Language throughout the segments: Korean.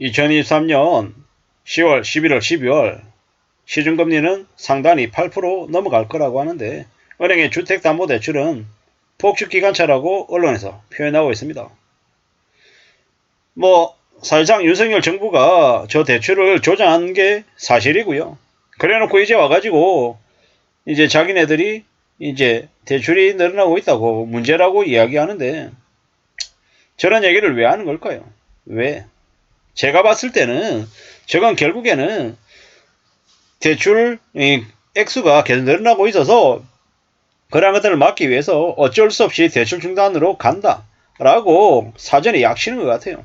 2023년 10월, 11월, 12월 시중금리는 상단이 8% 넘어갈 거라고 하는데 은행의 주택담보대출은 폭축기관차라고 언론에서 표현하고 있습니다. 사실상 윤석열 정부가 저 대출을 조장한 게 사실이고요. 그래놓고 이제 와가지고 이제 자기네들이 이제 대출이 늘어나고 있다고 문제라고 이야기하는데 저런 얘기를 왜 하는 걸까요? 왜? 제가 봤을 때는 저건 결국에는 대출 액수가 계속 늘어나고 있어서 그러한 것들을 막기 위해서 어쩔 수 없이 대출 중단으로 간다 라고 사전에 약치는 것 같아요.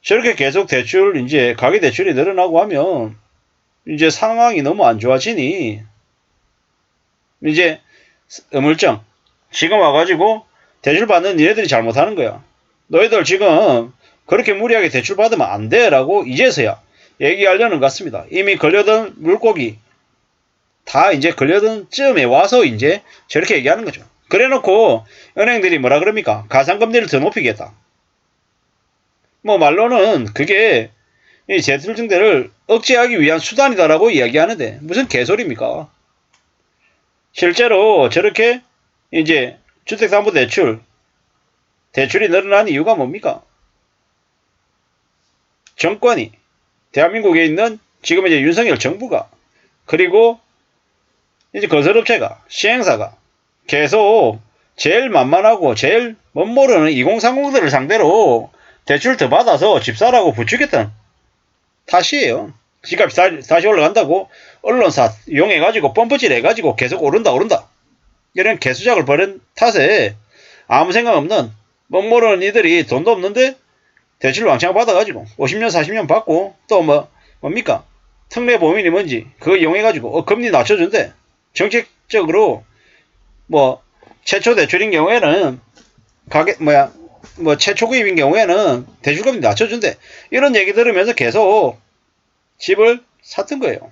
저렇게 계속 대출 이제 가계대출이 늘어나고 하면 이제 상황이 너무 안 좋아지니 이제 어물쩡 지금 와가지고 대출 받는 니네들이 잘못하는 거야. 너희들 지금 그렇게 무리하게 대출 받으면 안 돼 라고 이제서야 얘기하려는 것 같습니다. 이미 걸려든 물고기 다 이제 걸려든 쯤에 와서 이제 저렇게 얘기하는 거죠. 그래놓고 은행들이 뭐라 그럽니까? 가상금리를 더 높이겠다. 말로는 그게 이 대출 증대를 억제하기 위한 수단이다라고 이야기하는데 무슨 개소리입니까? 실제로 저렇게 이제 주택담보대출 대출이 늘어난 이유가 뭡니까? 정권이 대한민국에 있는 지금 이제 윤석열 정부가 그리고 이제 건설업체가 시행사가 계속 제일 만만하고 제일 멋모르는 2030들을 상대로 대출 더 받아서 집 사라고 부추겼던 탓이에요. 집값이 다시 올라간다고 언론사 이용해가지고 펌프질 해가지고 계속 오른다 이런 개수작을 벌인 탓에 아무 생각 없는 멋모르는 이들이 돈도 없는데 대출 왕창 받아가지고 50년 40년 받고 또 뭡니까 특례보험이니 뭔지 그거 이용해가지고 금리 낮춰준대. 정책적으로 최초 대출인 경우에는 최초 구입인 경우에는 대출금리 낮춰준대. 이런 얘기 들으면서 계속 집을 샀던 거예요.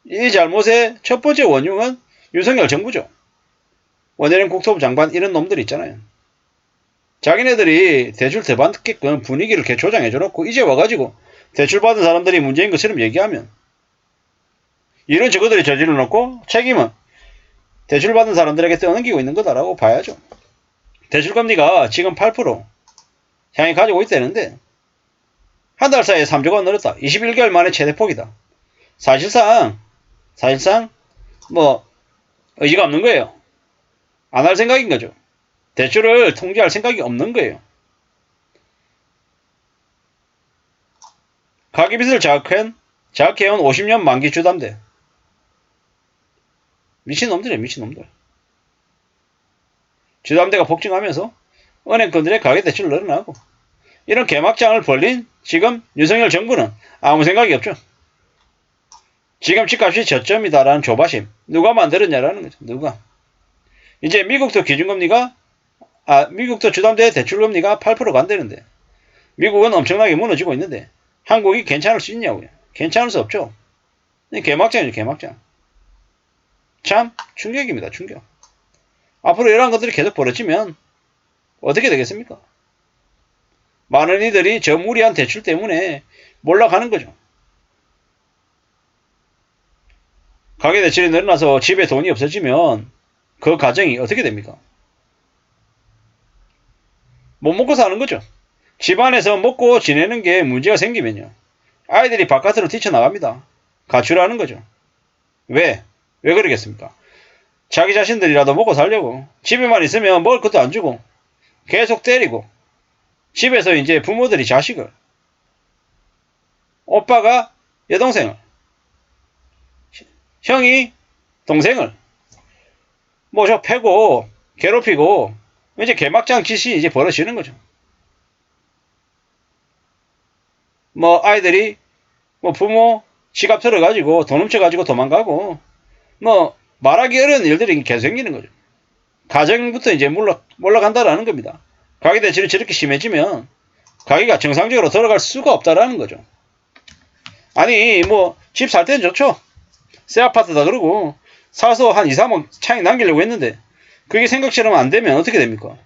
이 잘못의 첫 번째 원흉은 윤석열 정부죠. 원내령 국토부 장관 이런 놈들 있잖아요. 자기네들이 대출 더 받게끔 분위기를 이렇게 조장해줘놓고 이제 와가지고 대출 받은 사람들이 문제인 것처럼 얘기하면 이런 저거들이 저질러놓고 책임은 대출 받은 사람들에게 떠넘기고 있는 거다라고 봐야죠. 대출금리가 지금 8% 향해 가지고 있다는데 한 달 사이에 3조가 늘었다. 21개월 만에 최대폭이다. 사실상 의지가 없는 거예요. 안 할 생각인 거죠. 대출을 통제할 생각이 없는 거예요. 가계빚을 자극해온 50년 만기 주담대. 미친놈들이에요. 미친놈들. 주담대가 폭증하면서 은행권들의 가계대출을 늘어나고 이런 개막장을 벌린 지금 윤석열 정부는 아무 생각이 없죠. 지금 집값이 저점이다라는 조바심 누가 만들었냐라는 거죠. 누가. 이제 미국도 기준금리가 미국도 주담대 대출금리가 8% 간다는데 미국은 엄청나게 무너지고 있는데 한국이 괜찮을 수 있냐고요. 괜찮을 수 없죠. 개막장이죠. 개막장. 참 충격입니다. 충격. 앞으로 이러한 것들이 계속 벌어지면 어떻게 되겠습니까? 많은 이들이 저 무리한 대출 때문에 몰락하는 거죠. 가계대출이 늘어나서 집에 돈이 없어지면 그 가정이 어떻게 됩니까? 못 먹고 사는 거죠. 집안에서 먹고 지내는 게 문제가 생기면요. 아이들이 바깥으로 뛰쳐나갑니다. 가출하는 거죠. 왜? 왜 그러겠습니까? 자기 자신들이라도 먹고 살려고 집에만 있으면 먹을 것도 안 주고 계속 때리고 집에서 이제 부모들이 자식을 오빠가 여동생을 형이 동생을 패고 괴롭히고 이제 개막장 짓이 이제 벌어지는 거죠. 아이들이 부모 지갑 털어가지고 돈 훔쳐가지고 도망가고 말하기 어려운 일들이 계속 생기는 거죠. 가정부터 이제 몰락한다라는 겁니다. 가계대출이 저렇게 심해지면 가게가 정상적으로 돌아갈 수가 없다라는 거죠. 아니 집 살 때는 좋죠. 새 아파트다 그러고 사서 한 2, 3억 차익 남기려고 했는데 그게 생각처럼 안 되면 어떻게 됩니까?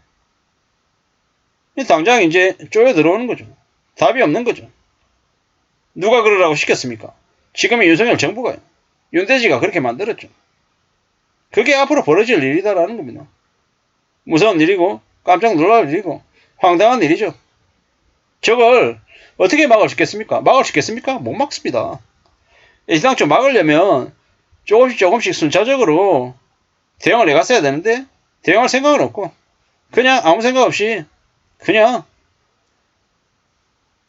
당장 이제 쪼여 들어오는 거죠. 답이 없는 거죠. 누가 그러라고 시켰습니까? 지금의 윤석열 정부가요. 윤대지가 그렇게 만들었죠. 그게 앞으로 벌어질 일이다라는 겁니다. 무서운 일이고 깜짝 놀랄 일이고 황당한 일이죠. 저걸 어떻게 막을 수 있겠습니까? 막을 수 있겠습니까? 못 막습니다. 일당초 막으려면 조금씩 순차적으로 대응을 해갔어야 되는데 대응할 생각은 없고 그냥 아무 생각 없이 그냥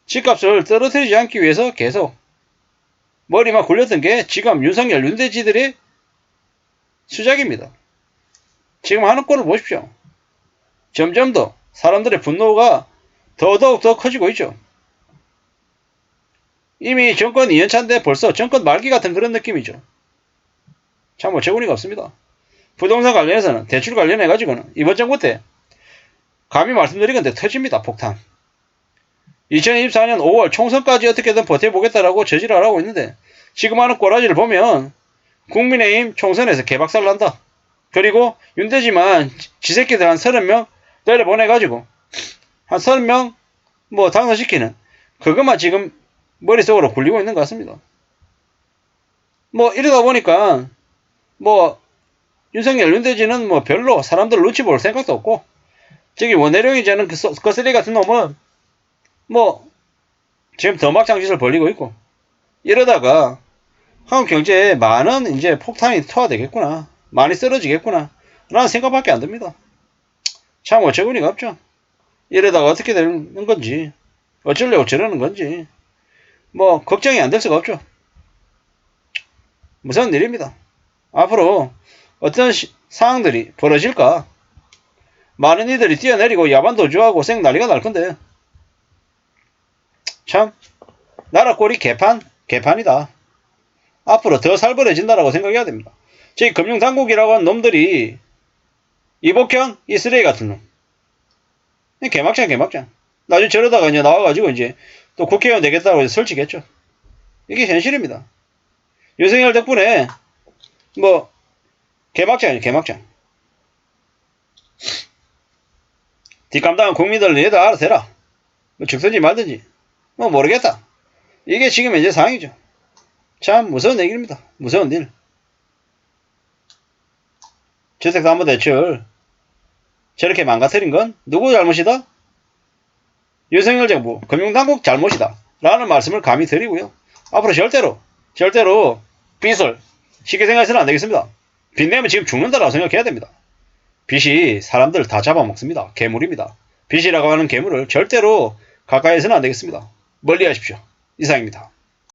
집값을 떨어뜨리지 않기 위해서 계속 머리만 굴렸던 게 지금 윤석열 윤대지들의 수작입니다. 지금 하는 꼴을 보십시오. 점점 더 사람들의 분노가 더더욱 더 커지고 있죠. 이미 정권 2년차인데 벌써 정권 말기 같은 그런 느낌이죠. 참 어처구니가 없습니다. 부동산 관련해서는 대출 관련해가지고는 이번 정부 때 감히 말씀드린 건데 터집니다. 폭탄. 2024년 5월 총선까지 어떻게든 버텨보겠다라고 저지를 하고 있는데 지금 하는 꼬라지를 보면 국민의힘 총선에서 개박살 난다. 그리고 윤대지만 지새끼들 한 30명 내려보내가지고 한 30명 뭐 당선시키는 그것만 지금 머릿속으로 굴리고 있는 것 같습니다. 뭐 이러다 보니까 뭐 윤석열 윤대지는 뭐 별로 사람들 눈치 볼 생각도 없고 저기 원내룡이 저는 그 쓰레기 같은 놈은 뭐 지금 더막장짓을 벌리고 있고 이러다가 한국 경제에 많은 이제 폭탄이 투하되겠구나 많이 쓰러지겠구나 라는 생각밖에 안 듭니다. 참 어처구니가 없죠. 이러다가 어떻게 되는 건지 어쩌려고 저러는 건지 뭐 걱정이 안 될 수가 없죠. 무서운 일입니다. 앞으로 어떤 상황들이 벌어질까 많은 이들이 뛰어내리고 야반도주하고 생 난리가 날 건데 참 나라 꼴이 개판이다. 앞으로 더 살벌해진다라고 생각해야 됩니다. 저희 금융당국이라고 하는 놈들이 이복현 이 쓰레기 같은 놈 개막장 나중에 저러다가 이제 나와가지고 이제 또 국회의원 되겠다고 해서 설치겠죠. 이게 현실입니다. 윤석열 덕분에 뭐 개막장이에요. 개막장. 뒷감당한 국민들 얘들 알아서 해라. 뭐 죽든지 말든지 뭐 모르겠다. 이게 지금 현재 상황이죠. 참 무서운 얘기입니다. 무서운 일. 주택담보대출 저렇게 망가뜨린 건 누구 잘못이다? 윤석열 정부 금융당국 잘못이다 라는 말씀을 감히 드리고요. 앞으로 절대로 빚을 쉽게 생각해서는 안 되겠습니다. 빚 내면 지금 죽는다라고 생각해야 됩니다. 빚이 사람들 다 잡아먹습니다. 괴물입니다. 빚이라고 하는 괴물을 절대로 가까이 해서는 안 되겠습니다. 멀리 하십시오. 이상입니다.